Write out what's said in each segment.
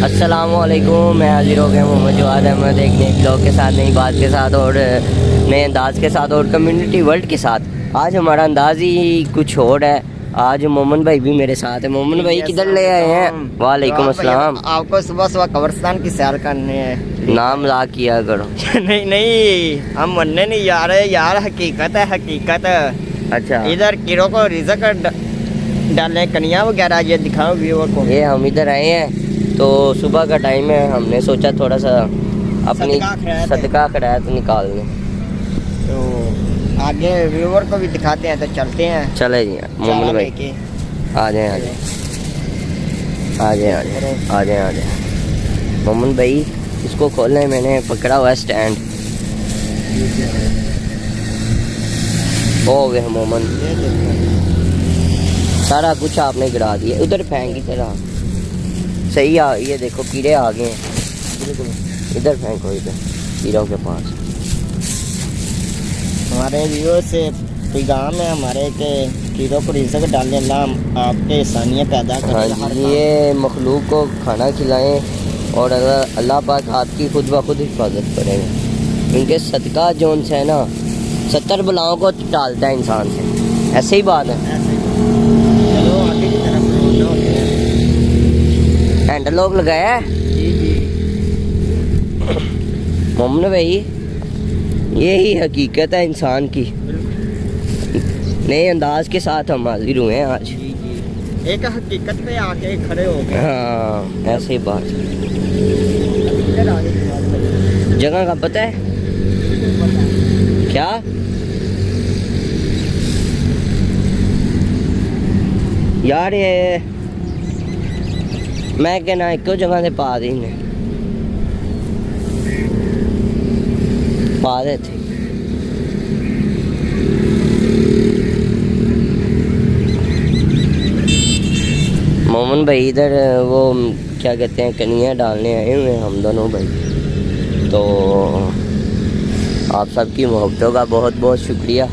अस्सलामुअलैकुम, मैं हाजिर हो गया मोहम्मद जवाद अहमद एक नए ब्लॉग के साथ, नई बात के साथ और नए अंदाज के साथ और कम्युनिटी वर्ल्ड के साथ। आज हमारा अंदाज ही कुछ और है। आज मोमन भाई भी मेरे साथ है। मोमन भाई किधर ले आए हैं? वालेकुम अस्सलाम। आपको सुबह सुबह कब्रिस्तान की सैर करनी है। नाम ला किया करो। नहीं नहीं, हम मनने नहीं जा रहे यार, हकीकत है हकीकत। अच्छा, इधर कीड़ों को रिज़्क डालने कनिया वगैरह ये दिखाओ व्यूअर को। ये हम इधर आए हैं तो सुबह का टाइम है, हमने सोचा थोड़ा सा अपनी सदका खैरात निकाल लें। तो आगे व्यूअर को भी दिखाते हैं, तो चलते हैं। चले जी मोमन भाई, आ जाए आ जाए आ जाए आ जाए आ जाए आ जाए। मोमन भाई इसको खोलने मैंने पकड़ा हुआ है स्टैंड। ओ वे मोमन, सारा कुछ आपने गिरा दिया। उधर फेंक की तरह सही आ, ये देखो कीड़े आ गए हैं। इधर फेंको, इधर कीड़ों के पास। हमारे व्यूअर से पैगाम है हमारे के कीड़ों को रिज़्क डालने अल्लाह आपके इंसानियत पैदा करें। हाँ जी, ये मखलूक को खाना खिलाएं और अल्लाह पाक आपकी खुद ब खुद हिफाजत करेंगे। इनके सदका जोन से है ना 70 बलाओं को टालता है इंसान से। ऐसे ही बात है। चलो आगे की तरफ रवाना होते हैं। हैंडल लॉक लगाया है जी जी मोमन भाई, यही हकीकत है इंसान की। नए अंदाज के साथ हम हाजिर हुए हैं आज। जी जी, एक हकीकत पे आके खड़े हो गए। हाँ ऐसे ही बात। इधर आगे की बात करें। जगह का पता है क्या? यार ये मैं कहना एक जगह से पा दी ने पा दे थे। मोमन भाई इधर वो क्या कहते हैं कनिया डालने आए हुए हैं हम दोनों भाई। तो आप सबकी मोहब्बतों का बहुत बहुत शुक्रिया।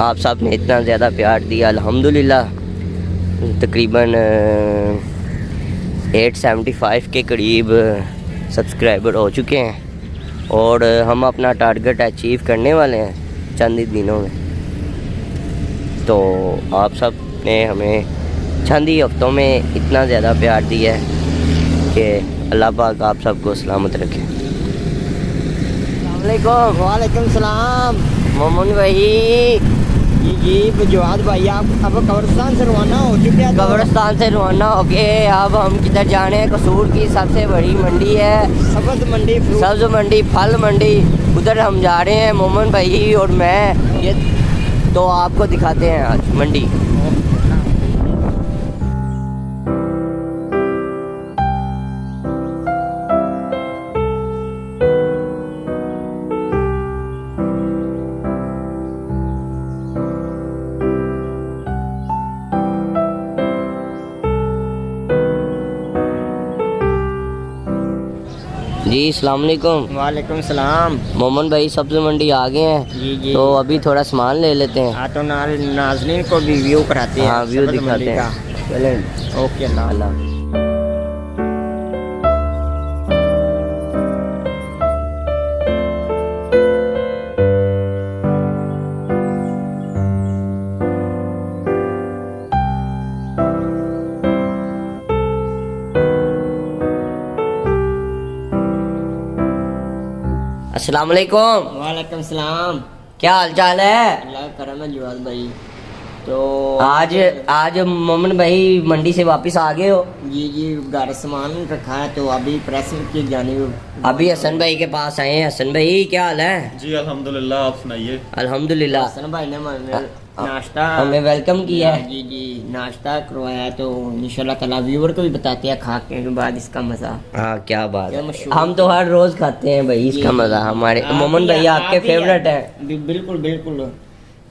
आप सब ने इतना ज़्यादा प्यार दिया। अल्हम्दुलिल्लाह तकरीबन 875 के करीब सब्सक्राइबर हो चुके हैं और हम अपना टारगेट अचीव करने वाले हैं चंद ही दिनों में। तो आप सब ने हमें चंद ही हफ्तों में इतना ज़्यादा प्यार दिया है कि अल्लाह पाक आप सबको सलामत रखे। वालेकुम सलाम मोमन भाई। जी जी जवाद भाई, आप अब कब्रिस्तान से रवाना हो चुके हैं। कब्रिस्तान से रवाना हो गए। अब हम किधर जा रहे हैं? कसूर की सबसे बड़ी मंडी है सब्ज़ मंडी, सब्ज़ मंडी, फल मंडी, उधर हम जा रहे हैं मोमन भाई और मैं। ये तो आपको दिखाते हैं आज मंडी। जी अस्सलाम वालेकुम। वालेकुम सलाम। मोमन भाई सब्ज़ मंडी आ गए हैं। जी जी, तो अभी थोड़ा सामान ले लेते हैं। हाँ तो नाज़रीन को भी व्यू कराते हैं। हाँ व्यू सब्ज़ दिखाते मंडी हैं। चलें, ओके अल्लाह। अल्लाह। अस्सलाम वालेकुम। वालेकुम सलाम। क्या हाल चाल है? अल्लाह करम है जवाद भाई। तो आज मोमन भाई मंडी से वापस आ गए हो? जी जी, घर सामान रखा है तो अभी प्रेस की जानिब अभी हसन भाई के पास आए हैं। हसन भाई क्या हाल है? जी अल्हम्दुलिल्लाह, आप सुनाइए। अल्हम्दुलिल्लाह। हसन भाई ने नाश्ता हमें वेलकम किया है। जी जी, नाश्ता करवाया तो इंशाल्लाह ताला व्यूअर को भी बताते हैं खा के बाद इसका मजा। हाँ क्या बात क्या है, मशहूर। हम तो हर रोज खाते हैं भाई इसका मजा। हमारे मोमन भाई आपके फेवरेट है। बिल्कुल बिल्कुल।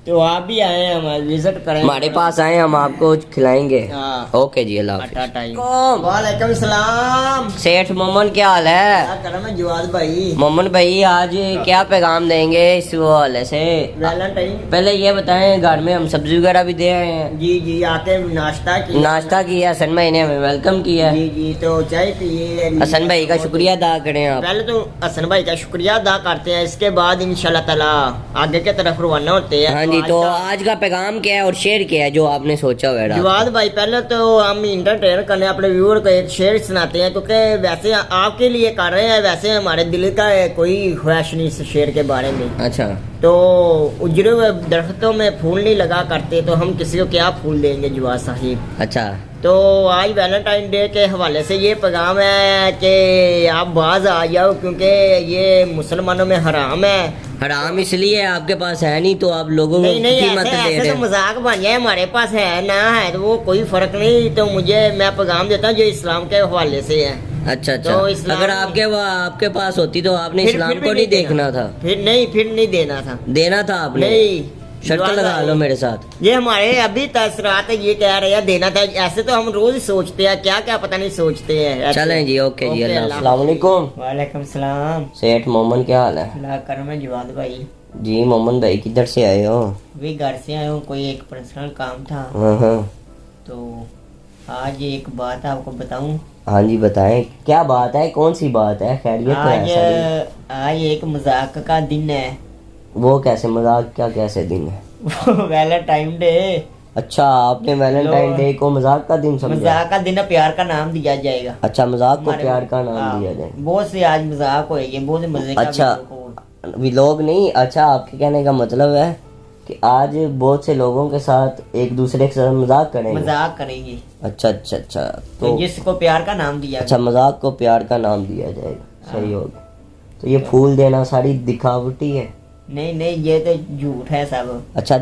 तो आप भी आए हैं, हमारे विजिट करें, हमारे पास आए, हम आपको खिलाएंगे। हाँ। ओके जी, अल्लाह आटा हाफिज। टाइम। वालेकुम सलाम। सेठ मोमन क्या हाल है? क्या कर रहा मैं जवाद भाई? मोमन भाई आज क्या पैगाम देंगे इस हवाले से? वैलेंटाइन। पहले ये बताएं, घर में हम सब्जी वगैरह भी दे आए हैं। जी जी, आके नाश्ता किया। नाश्ता किया, हसन भाई ने हमें वेलकम किया। जी जी, तो चाय पिए। हसन भाई का शुक्रिया अदा करें आप। पहले तो हसन भाई का शुक्रिया अदा करते हैं, इसके बाद इंशाल्लाह ताला आगे की तरफ रवाना होते हैं। हाँ जी, तो आज का पैगाम क्या है और शेर क्या है जो आपने सोचा हुआ है? जवाद भाई, पहले तो हम इंटरटेन करने अपने व्यूअर को एक शेर सुनाते हैं, क्योंकि वैसे आपके लिए कर रहे हैं, वैसे हमारे दिल का है कोई ख्वाहिश नहीं इस शेर के बारे में। अच्छा, तो उजड़े हुए दरख्तों में फूल नहीं लगा करते, तो हम किसी को क्या फूल देंगे जवाद साहिब। अच्छा। तो आज वैलेंटाइन डे के हवाले से ये पैगाम है कि आप बाज आ जाओ, क्योंकि ये मुसलमानों में हराम है। हराम इसलिए आपके पास है नहीं तो आप लोगों को नहीं नहीं, कीमत ऐसे दे ऐसे रहे तो हैं। मजाक बन जाए, हमारे पास है ना है तो वो कोई फर्क नहीं। तो मैं पैगाम देता हूँ जो इस्लाम के हवाले से है। अच्छा अच्छा, तो इस्लाम अगर में- आपके पास होती तो आपने फिर इस्लाम भी को नहीं देखना था, फिर नहीं देना था। देना था आपने। नहीं, शर्त जवाब लगा भाई, लो मेरे साथ। ये हमारे अभी तसरात है, ये कह रहे हैं देना था। ऐसे तो हम रोज सोचते हैं, क्या क्या पता नहीं सोचते हैं ऐसे। चलें जी, ओके जी, ओके, अल्लाह। अल्लाह। अस्सलाम वालेकुम। वालेकुम सलाम। सेठ मोमन क्या हाल है? अल्लाह करम है जवाद भाई। जी मोमन भाई किधर से आए हो? भी घर से आया हूँ, कोई एक पर्सनल काम था। हाँ हाँ। तो आज एक बात आपको बताऊं। हाँ जी बताएं, क्या बात है, कौन सी बात है? खैरियत तो आज है सारी। आज एक मजाक का दिन है। वो कैसे मजाक, क्या कैसे दिन है? Valentine day. अच्छा, आपने वैलेंटाइन लो। डे को मजाक का दिन समझा? मजाक का दिन है, प्यार का नाम दिया जाएगा। अच्छा, मजाक को हमारे- प्यार का नाम हाँ, दिया जाए। बहुत से आज मजाक होएंगे, बहुत से मजे का अच्छा, भी भी लोग नहीं। अच्छा, आपके कहने का मतलब है कि आज बहुत से लोगों के साथ एक दूसरे के साथ मजाक करेंगे। मजाक करेंगे। अच्छा अच्छा अच्छा, तो तो जिसको प्यार का नाम दिया अच्छा, मजाक को प्यार का नाम दिया जाएगा। सही हो गया। तो ये फूल देना सारी दिखावटी है? नहीं नहीं, ये तो झूठ है सब। अच्छा,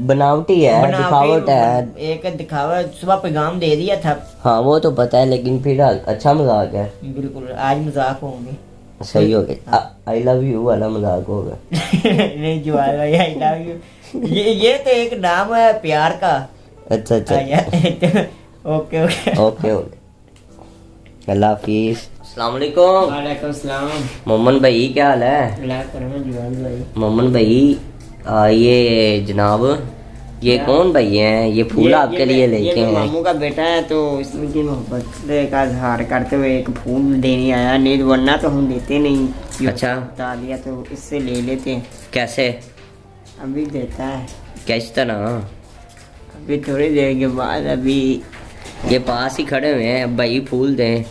बनावटी है, दिखावट है। एक दिखावा, सुबह पैगाम दे दिया था। हाँ वो तो पता है, लेकिन फिर अच्छा मजाक है। बिल्कुल, आज मजाक होंगे। सही हो गया। आई लव यू वाला मजाक होगा। नहीं जवाब भाई, आई लव यू, ये तो एक नाम है प्यार का। अच्छा अच्छा, ओके ओके। ओके ओके, अल्लाह हाफिज। अस्सलाम वालेकुम। वालेकुम सलाम। मोमन भाई क्या हाल है? अल्लाह करम है जवाब भाई। मोमन भाई, ये जनाब, ये कौन भाई हैं? ये फूल आपके लिए लेके ये हैं। मामू का बेटा है, तो इसकी मोहब्बत का इजहार करते हुए एक फूल देने आया। नहीं वरना तो हम देते नहीं। अच्छा। बता दिया तो इससे ले लेते हैं। कैसे? अभी देता है, किस तरह? अभी थोड़ी देर के बाद। अभी ये पास ही खड़े हुए हैं, भाई फूल दें।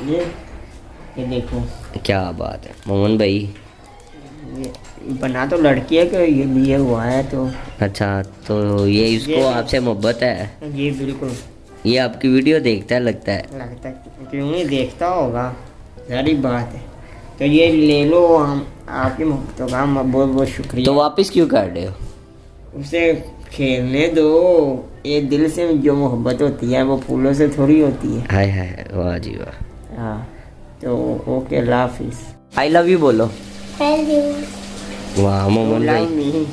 ये देखो, क्या बात है मोमन भाई। ये बना तो लड़की है कि ये लिए हुआ है। तो अच्छा, तो ये इसको ये- आपसे मोहब्बत है? ये बिल्कुल ये आपकी वीडियो देखता है लगता है। लगता है, क्यों नहीं देखता होगा, सारी बात है। तो ये ले लो, हम आपकी मोहब्बतों का हम बहुत बहुत तो शुक्रिया। वापस क्यों कर रहे हो? उसे खेलने दो। ये दिल से जो मोहब्बत होती है वो फूलों से थोड़ी होती है। हाय हाय, वाह जी वाह। हाँ, तो okay, Allah Hafiz. I love you बोलो। वाह मोमन भाई। नहीं।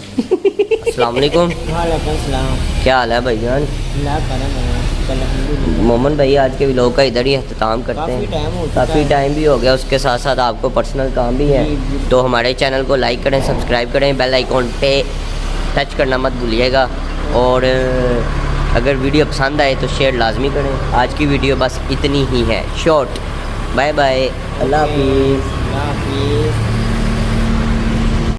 अस्सलाम वालेकुम। वालेकुम सलाम। क्या हाल है भाईजान? अल्लाह करम है, अल्हम्दुलिल्लाह। मोमन भाई आज के व्लॉग का इधर ही अख्ताम करते काफी हैं। टाइम हो चुका काफ़ी है। टाइम भी हो गया, उसके साथ साथ आपको पर्सनल काम भी है। जी, जी। तो हमारे चैनल को लाइक करें, सब्सक्राइब करें, बेल आइकॉन पे टच करना मत भूलिएगा। और अगर वीडियो पसंद आए तो शेयर लाजमी करें। आज की वीडियो बस इतनी ही है, शॉर्ट। बाय बाय, अल्लाह हाफिज़। अल्लाह हाफिज।